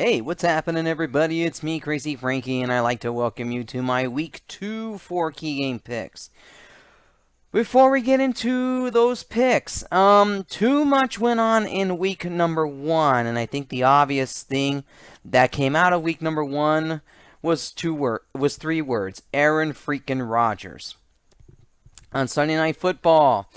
Hey, what's happening, everybody? It's me, Crazyfrankie, and I'd like to welcome you to my Week 2 4 key game picks. Before we get into those picks, too much went on in week number 1, and I think the obvious thing that came out of week number 1 was three words: Aaron freaking Rodgers. On Sunday Night Football,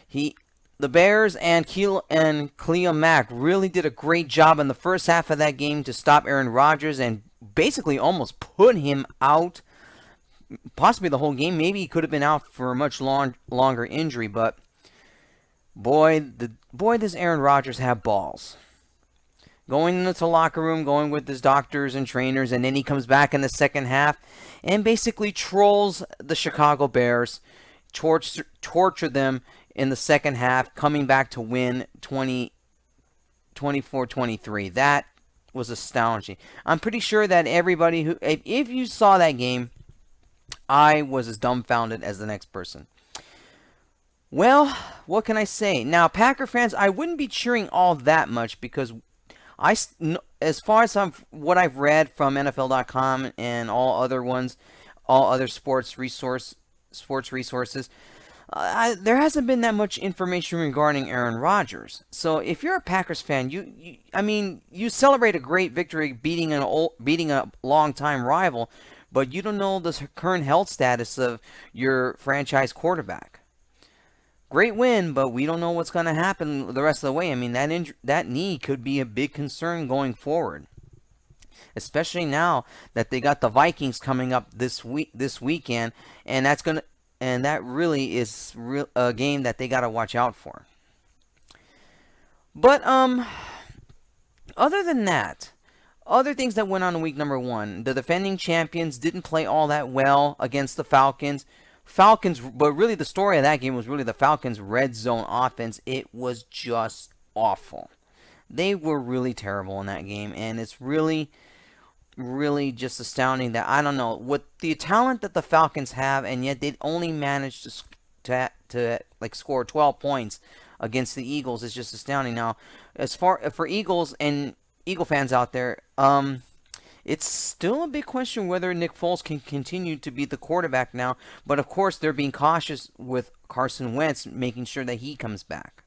he the Bears and Khalil Mack really did a great job in the first half of that game to stop Aaron Rodgers and basically almost put him out, possibly the whole game. Maybe he could have been out for a much longer injury, but boy, does Aaron Rodgers have balls. Going into the locker room, going with his doctors and trainers, and then he comes back in the second half and basically trolls the Chicago Bears, torture them in the second half, coming back to win 24-23. That was astounding. I'm pretty sure that everybody if you saw that game, I was as dumbfounded as the next person. Well, what can I say? Now, Packer fans, I wouldn't be cheering all that much because as far as what I've read from NFL.com and all other sports resources, there hasn't been that much information regarding Aaron Rodgers. So if you're a Packers fan, you celebrate a great victory beating a longtime rival, but you don't know the current health status of your franchise quarterback. Great win, but we don't know what's going to happen the rest of the way. I mean, that knee could be a big concern going forward, especially now that they got the Vikings coming up this weekend, and that really is a game that they got to watch out for. But other than that, other things that went on in week number 1, the defending champions didn't play all that well against the Falcons. But really the story of that game was really the Falcons' red zone offense. It was just awful. They were really terrible in that game, and it's really just astounding that, I don't know, with the talent that the Falcons have, and yet they only managed to score 12 points against the Eagles. Is just astounding. Now, as far for Eagles and Eagle fans out there, it's still a big question whether Nick Foles can continue to be the quarterback now. But of course, they're being cautious with Carson Wentz, making sure that he comes back.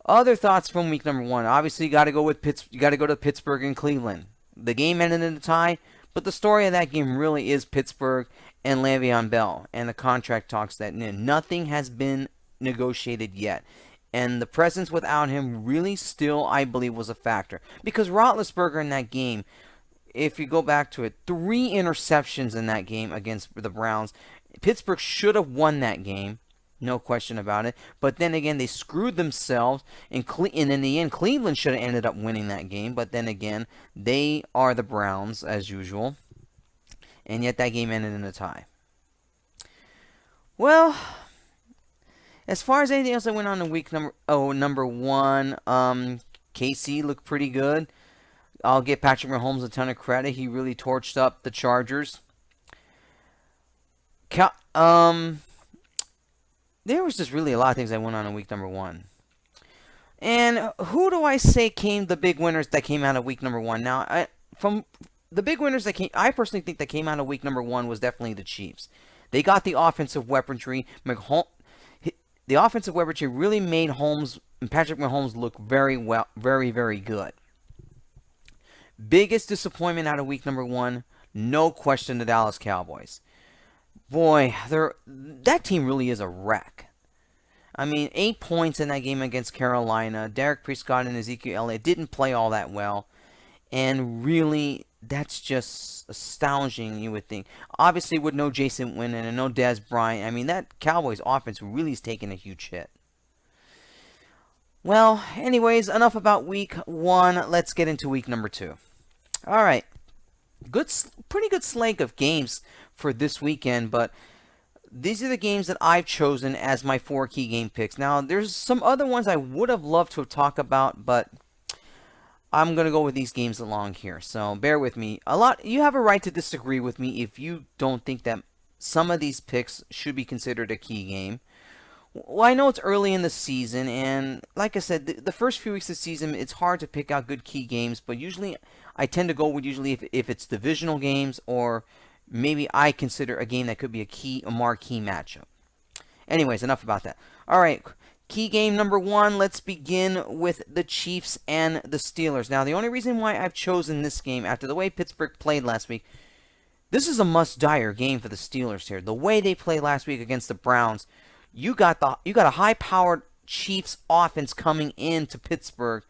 Other thoughts from week number 1. Obviously, you got to go to Pittsburgh and Cleveland. The game ended in a tie, but the story of that game really is Pittsburgh and Le'Veon Bell and the contract talks that nothing has been negotiated yet. And the presence without him really still, I believe, was a factor. Because Roethlisberger in that game, if you go back to it, 3 interceptions in that game against the Browns. Pittsburgh should have won that game, no question about it. But then again, they screwed themselves, and in the end, Cleveland should have ended up winning that game. But then again, they are the Browns, as usual. And yet that game ended in a tie. Well, as far as anything else that went on in week number 1, KC looked pretty good. I'll give Patrick Mahomes a ton of credit. He really torched up the Chargers. There was just really a lot of things that went on in week number 1. And who do I say came the big winners that came out of week number 1? Now, from the big winners I personally think that came out of week number 1 was definitely the Chiefs. They got the offensive weaponry. The offensive weaponry really made Patrick Mahomes look very well, very, very good. Biggest disappointment out of week number 1, no question, the Dallas Cowboys. Boy, that team really is a wreck. I mean, 8 points in that game against Carolina. Derek Prescott and Ezekiel Elliott didn't play all that well. And really, that's just astounding, you would think. Obviously, with no Jason Witten and no Dez Bryant, I mean, that Cowboys offense really is taking a huge hit. Well, anyways, enough about week 1. Let's get into week number 2. All right, pretty good slate of games for this weekend, but these are the games that I've chosen as my 4 key game picks. Now, there's some other ones I would have loved to talk about, but I'm going to go with these games along here, so bear with me. You have a right to disagree with me if you don't think that some of these picks should be considered a key game. Well, I know it's early in the season, and like I said, the first few weeks of the season, it's hard to pick out good key games, but usually I tend to go with usually if it's divisional games or maybe I consider a game that could be a marquee matchup. Anyways, enough about that. All right, key game number one. Let's begin with the Chiefs and the Steelers. Now, the only reason why I've chosen this game after the way Pittsburgh played last week, this is a must-dire game for the Steelers here. The way they played last week against the Browns, you got a high-powered Chiefs offense coming into Pittsburgh.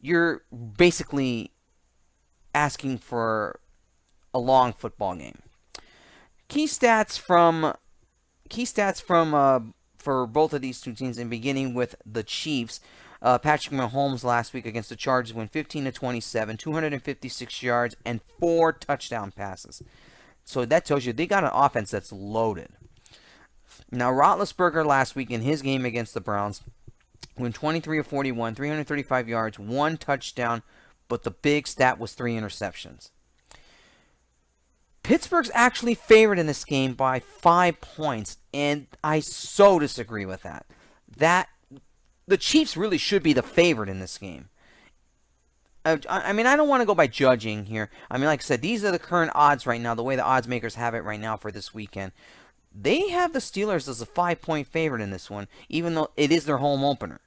You're basically asking for a long football game. Key stats from for both of these two teams, and beginning with the Chiefs. Patrick Mahomes last week against the Chargers went 15-27, 256 yards, and 4 touchdown passes. So that tells you they got an offense that's loaded. Now, Roethlisberger last week in his game against the Browns went 23 of 41, 335 yards, 1 touchdown, but the big stat was 3 interceptions. Pittsburgh's actually favored in this game by 5 points, and I so disagree with that. The Chiefs really should be the favorite in this game. I mean, I don't want to go by judging here. I mean, like I said, these are the current odds right now, the way the odds makers have it right now for this weekend. They have the Steelers as a 5-point favorite in this one, even though it is their home opener.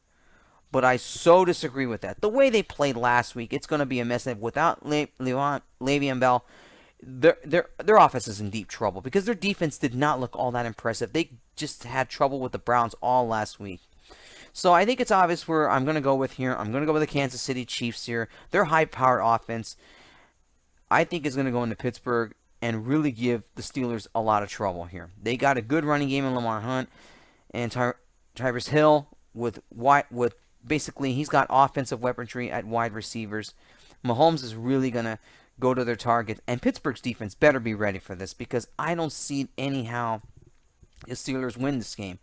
But I so disagree with that. The way they played last week, it's going to be a mess. Without Le'Veon Bell, their offense is in deep trouble because their defense did not look all that impressive. They just had trouble with the Browns all last week. So I think it's obvious where I'm going to go with here. I'm going to go with the Kansas City Chiefs here. Their high-powered offense, I think, is going to go into Pittsburgh and really give the Steelers a lot of trouble here. They got a good running game in Lamar Hunt and Tyrese Hill with basically he's got offensive weaponry at wide receivers. Mahomes is really going to go to their target, and Pittsburgh's defense better be ready for this because I don't see anyhow the Steelers win this game.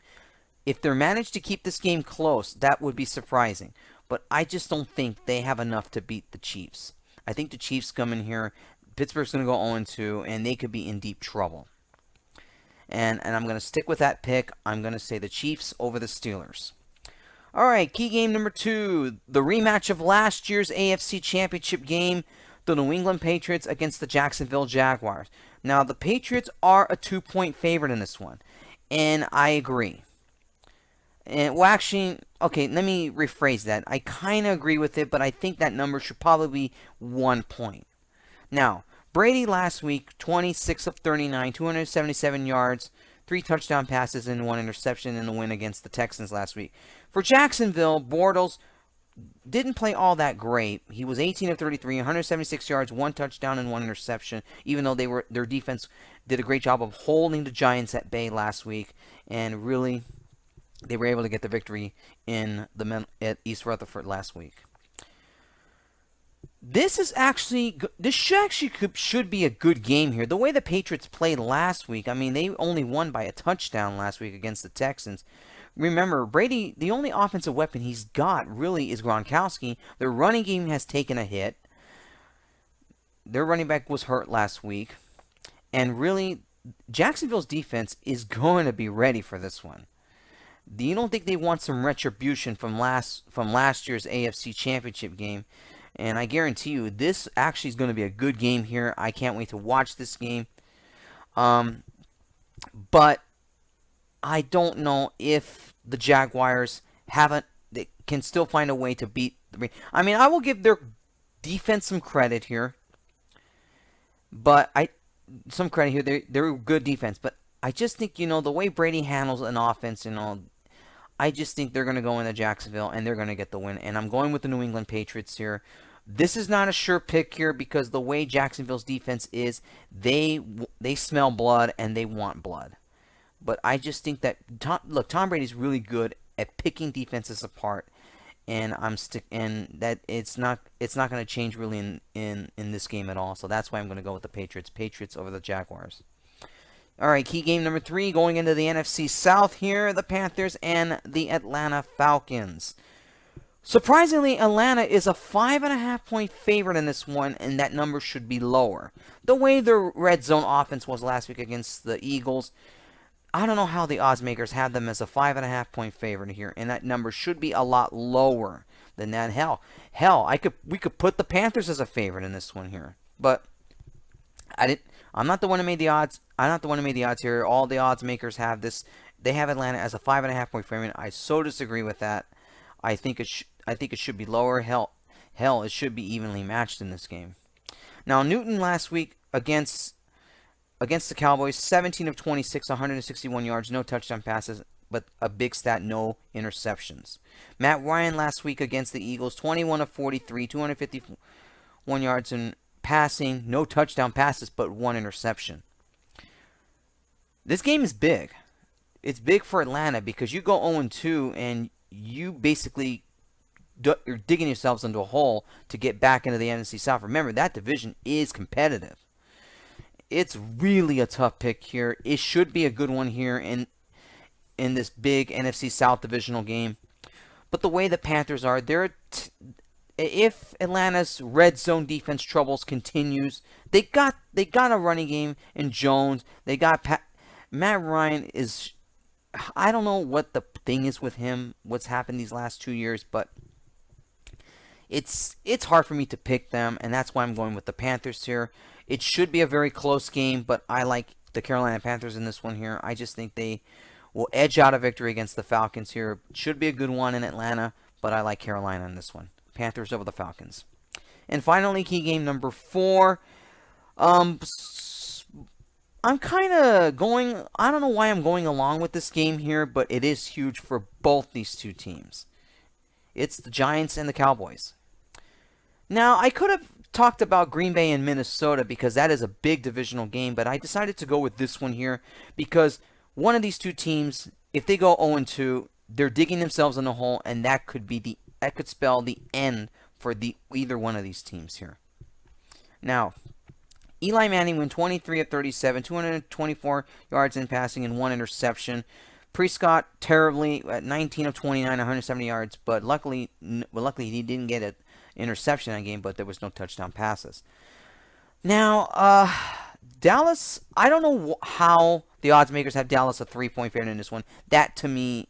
If they're managed to keep this game close, that would be surprising. But I just don't think they have enough to beat the Chiefs. I think the Chiefs come in here. Pittsburgh's going to go 0-2, and they could be in deep trouble. And I'm going to stick with that pick. I'm going to say the Chiefs over the Steelers. All right, key game number 2. The rematch of last year's AFC Championship game. The New England Patriots against the Jacksonville Jaguars. Now, the Patriots are a 2-point favorite in this one. And I agree. And, well, actually, okay, let me rephrase that. I kind of agree with it, but I think that number should probably be 1 point. Now, Brady last week, 26 of 39, 277 yards, 3 touchdown passes, and 1 interception in the win against the Texans last week. For Jacksonville, Bortles didn't play all that great. He was 18 of 33, 176 yards, 1 touchdown, and 1 interception, even though their defense did a great job of holding the Giants at bay last week, and really they were able to get the victory at East Rutherford last week. This should be a good game here. The way the Patriots played last week, I mean, they only won by a touchdown last week against the Texans. Remember, Brady, the only offensive weapon he's got really is Gronkowski. Their running game has taken a hit. Their running back was hurt last week. And really, Jacksonville's defense is going to be ready for this one. Do you don't think they want some retribution from last year's AFC Championship game? And I guarantee you, this actually is going to be a good game here. I can't wait to watch this game. But I don't know if the Jaguars they can still find a way to beat the. I mean, I will give their defense some credit here. But some credit here. They're a good defense. But I just think, the way Brady handles an offense, I just think they're going to go into Jacksonville and they're going to get the win. And I'm going with the New England Patriots here. This is not a sure pick here because the way Jacksonville's defense is, they smell blood and they want blood. But I just think that Tom Brady's really good at picking defenses apart, and that it's not going to change really in this game at all. So that's why I'm going to go with the Patriots over the Jaguars. All right, key game number 3 going into the NFC South here, the Panthers and the Atlanta Falcons. Surprisingly, Atlanta is a 5.5-point favorite in this one, and that number should be lower. The way their red zone offense was last week against the Eagles, I don't know how the odds makers have them as a 5.5 point favorite here, and that number should be a lot lower than that. Hell, we could put the Panthers as a favorite in this one here, but I'm not the one who made the odds. I'm not the one who made the odds here. All the odds makers have this. They have Atlanta as a 5.5 point favorite. I so disagree with that. I think it should be lower. Hell, it should be evenly matched in this game. Now, Newton last week against the Cowboys, 17 of 26, 161 yards, no touchdown passes, but a big stat, no interceptions. Matt Ryan last week against the Eagles, 21 of 43, 251 yards in passing, no touchdown passes, but one interception. This game is big. It's big for Atlanta because you go 0-2 and you basically you're digging yourselves into a hole to get back into the NFC South. Remember, that division is competitive. It's really a tough pick here. It should be a good one here in this big NFC South divisional game. But the way the Panthers are, if Atlanta's red zone defense troubles continues, they got a running game in Jones. They got Matt Ryan is. I don't know what the thing is with him. What's happened these last 2 years, but it's hard for me to pick them, and that's why I'm going with the Panthers here. It should be a very close game, but I like the Carolina Panthers in this one here. I just think they will edge out a victory against the Falcons here. It should be a good one in Atlanta, but I like Carolina in this one. Panthers over the Falcons. And finally, key game number 4. I'm kind of going, I don't know why I'm going along with this game here, but it is huge for both these two teams. It's the Giants and the Cowboys. Now, I could have talked about Green Bay and Minnesota because that is a big divisional game, but I decided to go with this one here because one of these two teams, if they go 0-2, they're digging themselves in a hole, and that could spell the end for either one of these teams here. Now, Eli Manning went 23 of 37, 224 yards in passing and one interception. Prescott terribly at 19 of 29, 170 yards, but luckily he didn't get an interception in that game, but there was no touchdown passes. Now, Dallas, I don't know how the odds makers have Dallas a 3-point favorite in this one. That, to me,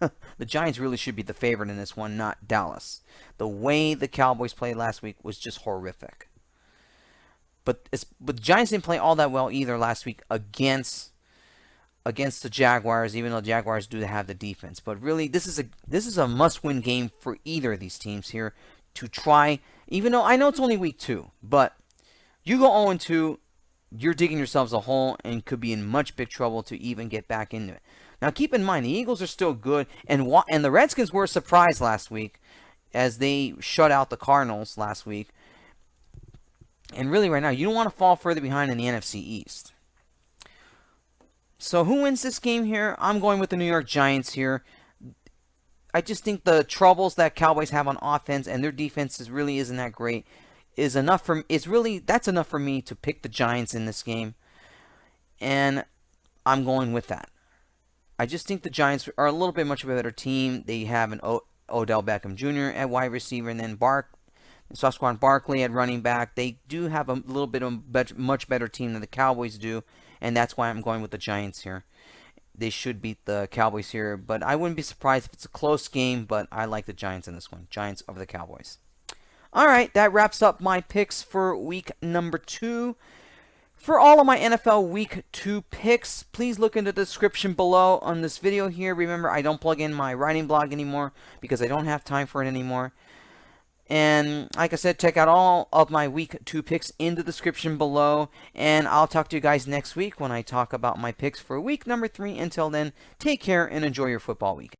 the Giants really should be the favorite in this one, not Dallas. The way the Cowboys played last week was just horrific. But the Giants didn't play all that well either last week against the Jaguars, even though the Jaguars do have the defense. But really, this is a must-win game for either of these teams here to try. Even though I know it's only week 2, but you go 0-2, you're digging yourselves a hole and could be in much big trouble to even get back into it. Now, keep in mind, the Eagles are still good, and the Redskins were a surprise last week as they shut out the Cardinals last week. And really, right now, you don't want to fall further behind in the NFC East. So, who wins this game here? I'm going with the New York Giants here. I just think the troubles that Cowboys have on offense and their defense really isn't that great. That's enough for me to pick the Giants in this game. And I'm going with that. I just think the Giants are a little bit much of a better team. They have an Odell Beckham Jr. at wide receiver, and then Saquon Barkley at running back. They do have a little bit of a much better team than the Cowboys do, and that's why I'm going with the Giants here. They should beat the Cowboys here, but I wouldn't be surprised if it's a close game, but I like the Giants in this one. Giants over the Cowboys. All right, that wraps up my picks for week number 2. For all of my NFL Week 2 picks, please look in the description below on this video here. Remember, I don't plug in my writing blog anymore because I don't have time for it anymore. And like I said, check out all of my Week 2 picks in the description below. And I'll talk to you guys next week when I talk about my picks for week number 3. Until then, take care and enjoy your football week.